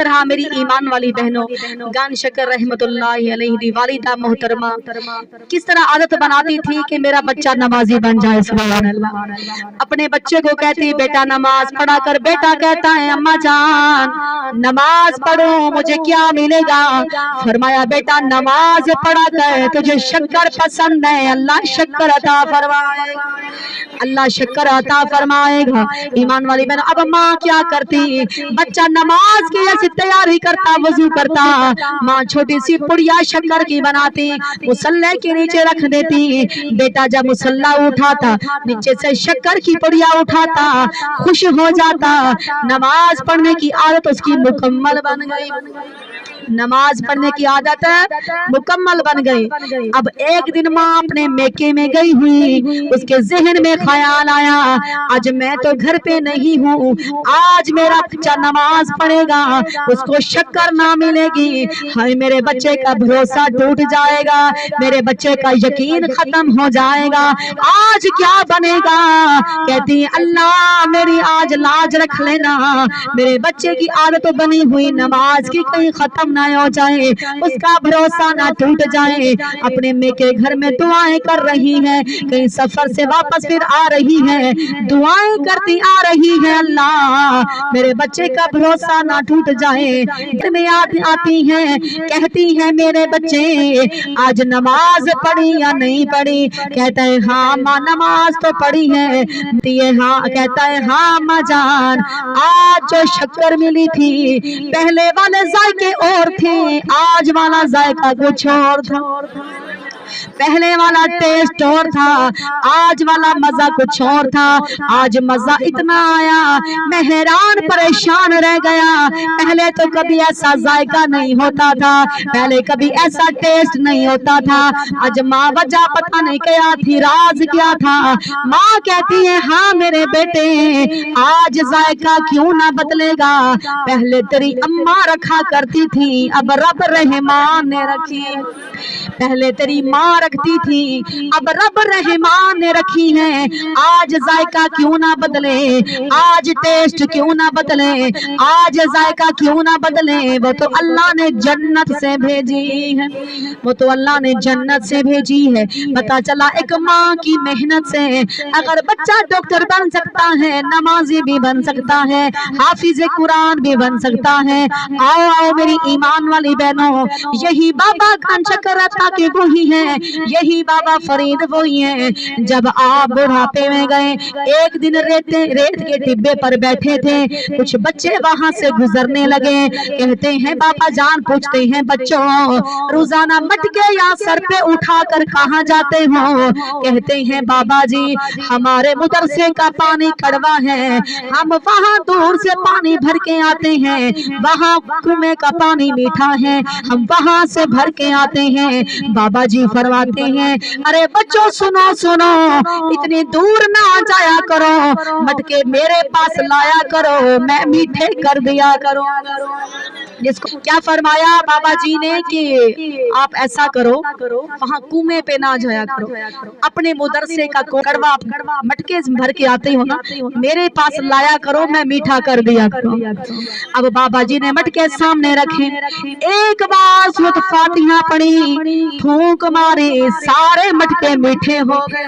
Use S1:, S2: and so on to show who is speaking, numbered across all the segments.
S1: طرح میری ایمان والی بہنوں، گان شکر رحمتاللہ علیہ دی والدہ محترمہ کس طرح عادت بناتی تھی کہ میرا بچہ نمازی بن جائے. سبحان اللہ. اپنے بچے کو کہتی بیٹا نماز پڑھا کر. بیٹا کہتا ہے اماں جان نماز پڑھو مجھے کیا ملے گا؟ فرمایا بیٹا نماز پڑھا کر تجھے شکر پسند ہے، اللہ شکر عطا فرمائے گا، اللہ شکر عطا فرمائے گا. ایمان والی بہن اب ماں کیا کرتی؟ بچہ نماز کی ایسی تیاری کرتا، وضو کرتا، ماں چھوٹی سی پڑیا شکر کی بناتی مصلی کے نیچے رکھ دیتی. بیٹا جب مصلی اٹھاتا نیچے سے شکر کی پڑیا اٹھاتا، خوش ہو جاتا. نماز پڑھنے کی عادت اس کی مکمل بن گئی، نماز پڑھنے کی عادت مکمل بن گئی. اب ایک دن ماں اپنے میکے میں گئی ہوئی، اس کے ذہن میں خیال آیا آج میں تو گھر پہ نہیں ہوں، آج میرا بچہ نماز پڑھے گا، اس کو شکر نہ ملے گی، ہائے میرے بچے کا بھروسہ ٹوٹ جائے گا، میرے بچے کا یقین ختم ہو جائے گا، آج کیا بنے گا؟ کہتی اللہ میری آج لاج رکھ لینا، میرے بچے کی عادت بنی ہوئی نماز کی کہیں ختم نہ ہو جائے، اس کا بھروسہ نہ ٹوٹ جائے. اپنے میکے گھر میں دعائیں کر رہی ہے، کہیں سفر سے واپس پھر آ رہی ہے، دعائیں کرتی آ رہی ہے اللہ میرے بچے کا بھروسہ نہ ٹوٹ جائے. میں آتی ہیں کہتی ہیں میرے بچے آج نماز پڑھی یا نہیں پڑھی؟ کہتا ہے ہاں ماں نماز تو پڑھی ہے. ہاں کہتا ہے ہاں ماں جان آج جو شکر ملی تھی پہلے والے ذائقے اور تھے، آج والا ذائقہ کچھ اور تھا، پہلے والا ٹیسٹ اور تھا، آج والا مزہ کچھ اور تھا. آج مزہ اتنا آیا میں حیران پریشان رہ گیا، پہلے تو کبھی ایسا ذائقہ نہیں ہوتا تھا، پہلے کبھی ایسا ٹیسٹ نہیں ہوتا تھا. آج ماں وجہ پتہ نہیں کیا تھی، راز کیا تھا. ماں کہتی ہے ہاں میرے بیٹے آج ذائقہ کیوں نہ بدلے گا، پہلے تیری اماں رکھا کرتی تھی اب رب رحمان نے رکھی، پہلے تیری ماں رکھتی تھی اب رب رحمان نے رکھی ہے. آج ذائقہ کیوں نہ بدلے، آج ٹیسٹ کیوں نہ بدلے، آج ذائقہ کیوں نہ بدلے، وہ تو اللہ نے جنت سے بھیجی ہے، وہ تو اللہ نے جنت سے بھیجی ہے. پتا چلا ایک ماں کی محنت سے اگر بچہ ڈاکٹر بن سکتا ہے، نمازی بھی بن سکتا ہے، حافظ قرآن بھی بن سکتا ہے. آؤ آؤ میری ایمان والی بہنوں، یہی بابا گان شکر عطا کے وہی ہیں، یہی بابا فرید وہی ہیں. جب آپ بڑھاپے میں گئے ایک دن ریت کے ٹبے پر بیٹھے تھے، کچھ بچے وہاں سے گزرنے لگے، کہتے ہیں بابا جان پوچھتے ہیں بچوں روزانہ مٹکے یا سر پہ اٹھا کر کہاں جاتے ہو؟ کہتے ہیں بابا جی ہمارے مدرسے کا پانی کڑوا ہے، ہم وہاں دور سے پانی بھر کے آتے ہیں، وہاں کنویں کا پانی میٹھا ہے، ہم وہاں سے بھر کے آتے ہیں. بابا جی فرماتے ہیں ارے بچوں سنو سنو اتنی دور نہ جایا کرو، مٹکے میرے پاس لایا کرو، میں میٹھے کر دیا کرو. جس کو کیا فرمایا بابا جی نے کہ آپ ایسا کرو وہاں کنویں پہ نہ جایا کرو، اپنے مدرسے کا کڑوا مٹکے بھر کے آتے ہو نا میرے پاس لایا کرو، میں میٹھا کر دیا کرو. اب بابا جی نے مٹکے سامنے رکھے، ایک بار سورۃ فاتحہ پڑھی، پھونک ماری، سارے مٹکے میٹھے ہو گئے،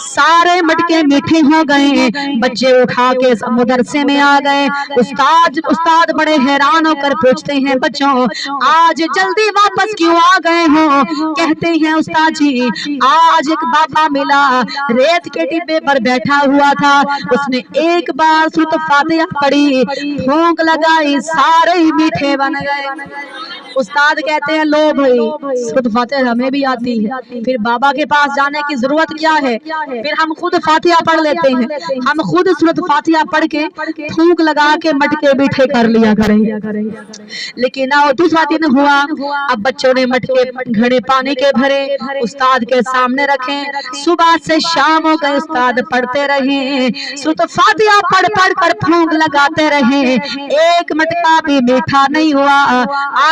S1: سارے مٹکے میٹھے ہو گئے. بچے اٹھا کے مدرسے میں آ گئے. استاد بڑے حیران ہو کر پوچھتے ہیں بچوں آج جلدی واپس کیوں آ گئے ہو؟ کہتے ہیں استاد جی آج ایک بابا ملا، ریت کے ٹبے پر بیٹھا ہوا تھا، اس نے ایک بار سورۃ فاتحہ پڑھی، پھونک لگائی، سارے میٹھے بن گئے. استاد کہتے ہیں لو بھائی سورۃ فاتحہ ہمیں بھی آتی ہے، پھر بابا کے پاس جانے کی ضرورت کیا ہے، پھر ہم خود فاتحہ پڑھ لیتے ہیں، ہم خود سورۃ فاتحہ پڑھ کے پھونک لگا کے مٹکے میٹھے کر لیا کریں. لیکن دوسرا دن ہوا، اب بچوں نے مٹکے گھڑے پانی کے بھرے استاد کے سامنے رکھے، صبح سے شام ہو گئے استاد پڑھتے رہے، سورۃ فاتحہ پڑھ کر پھونک لگاتے رہے، ایک مٹکا بھی میٹھا نہیں ہوا. آ